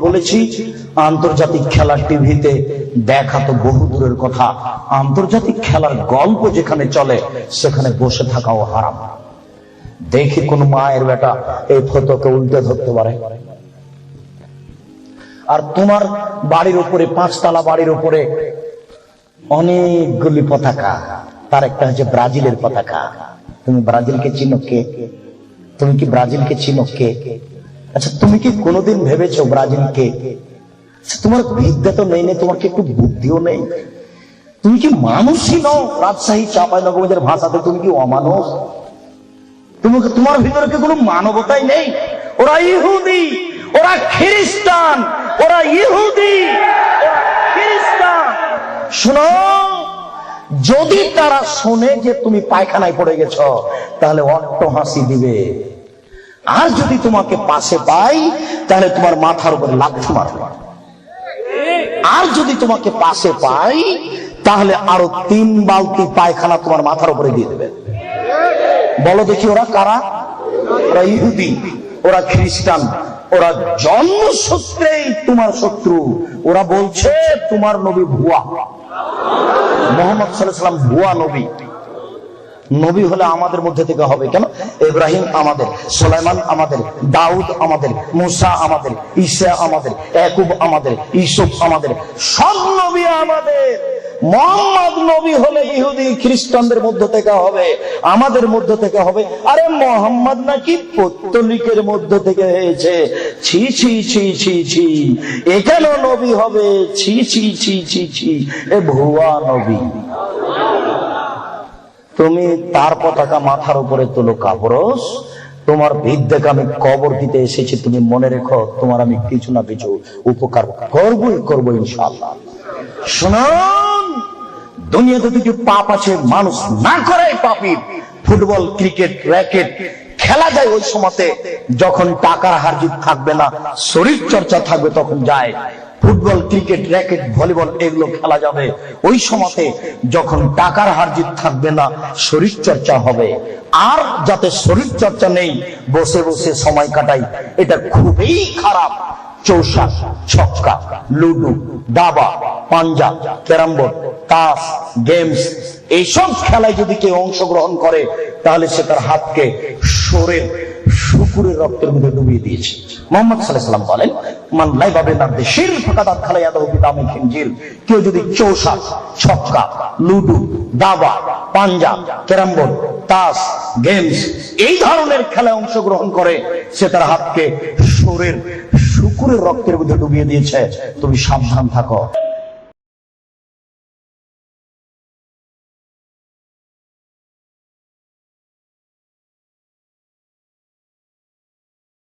বলেছি আন্তর্জাতিক খেলার টিভিতে দেখা তো বহু দূরের কথা, আন্তর্জাতিক খেলার গল্প যেখানে চলে সেখানে বসে থাকাও হারাম। দেখি কোন মায়ের বেটা এই ফটোকে উল্টে ধরতে পারে। আর তোমার বাড়ির উপরে, 5 তলা বাড়ির উপরে অনেকগুলি পতাকা, তার একটা হচ্ছে ব্রাজিলের পতাকা। তুমি ব্রাজিলকে চিনো কে? তুমি কি ব্রাজিলকে চিনো কে? আচ্ছা, তুমি কি কোনোদিন ভেবেছো ব্রাজিল কে? তোমার বিদ্যা তো নেই, তোমার কি একটু বুদ্ধিও নেই? তুমি কি মানুষই নও? রাজশাহী চাঁপাইনবাবগঞ্জের ভাষাতে তুমি কি অমানুষ? তোমার ভিতরে কি কোনো মানবতাই নেই? ওরা ইহুদি, ওরা খ্রিস্টান, ওরা ইহুদি, ওরা খ্রিস্টান। শোনো, যদি তারা শোনে যে তুমি পায়খানায় পড়ে গেছ তাহলে অট্ট হাসি দিবে, আর যদি তোমাকে পাশে পাই তাহলে তোমার মাথার উপরে লাথি মারবে, আর যদি তোমাকে পাশে পাই তাহলে আরো 3 বালতি পায়খানা তোমার মাথার উপরে দিয়ে দেবে। বলো দেখি ওরা কারা? ওরা ইহুদি, ওরা খ্রিস্টান, ওরা জন্মসূত্রেই তোমার শত্রু। ওরা বলছে তোমার নবী ভুয়া, মুহাম্মদ সাল্লাল্লাহু আলাইহি ওয়াসাল্লাম ভুয়া নবী। নবী হলে আমাদের মধ্যে থেকে হবে কেন? ইব্রাহিম আমাদের, সুলাইমান আমাদের, দাউদ আমাদের, মুসা আমাদের, ঈসা আমাদের, ইয়াকুব আমাদের, ইউসুফ আমাদের, সব নবী আমাদের। মুহাম্মদ নবী হলে ইহুদি খ্রিস্টানদের মধ্য থেকে হবে, আমাদের মধ্য থেকে হবে। আরে মুহাম্মদ নাকি পৌত্তলিকের মধ্য থেকে হয়েছে। ছি ছি ছি ছি ছি, এ কেন নবী হবে? ছি ছি ছি ছি ছি, এ ভুয়া নবী। তুমি তার পতাকা মাথার উপরে তুলো কাপুরুষ। তোমার বিদ্যাকে আমি কবর দিতে এসেছি, তুমি মনে রেখো তোমার আমি কিছু না কিছু উপকার করবো ইনশাআল্লাহ। শুনুন, দুনিয়াতে দুটি পাপ আছে, মানুষ না করে পাপী। ফুটবল, ক্রিকেট, র্যাকেট খেলা যায় ওই সময়তে যখন টাকার হারজিত থাকবে না, শরীর চর্চা থাকবে, তখন যায়। ফুটবল, ক্রিকেট, র্যাকেট, ভলিবল এগুলো খেলা যাবে ওই সময়তে যখন টাকার হারজিত থাকবে না, শরীর চর্চা হবে। আর যাতে শরীর চর্চা নেই, বসে বসে সময় কাটাই, এটা খুবই খারাপ। চৌসা, ছক্কা, লুডু, দাবা, পাঞ্জা, ক্যারাম বোর্ড, তাস, গেমস, এইসব খেলায় যদি কেউ অংশগ্রহণ করে তাহলে সে তার হাতকে শরীর শুকুরের রক্তের মধ্যে ডুবিয়ে দিয়েছে। মুহাম্মদ সাল্লাল্লাহু আলাইহি ওয়াসাল্লাম বলেন, মান লাইবা বিনারদি শির ফাকাদ খালায়াদাহু বিদামি খিনজির। কেউ যদি চৌসা, ছক্কা, লুডু, দাবা, পাঞ্জা, ক্যারাম বোর্ড, তাস, গেমস এই ধরনের খেলায় অংশগ্রহণ করে সে তার হাতকে শরীর শুকুরের রক্তের মধ্যে ডুবিয়ে দিয়েছে। তুমি সাবধান থাকো।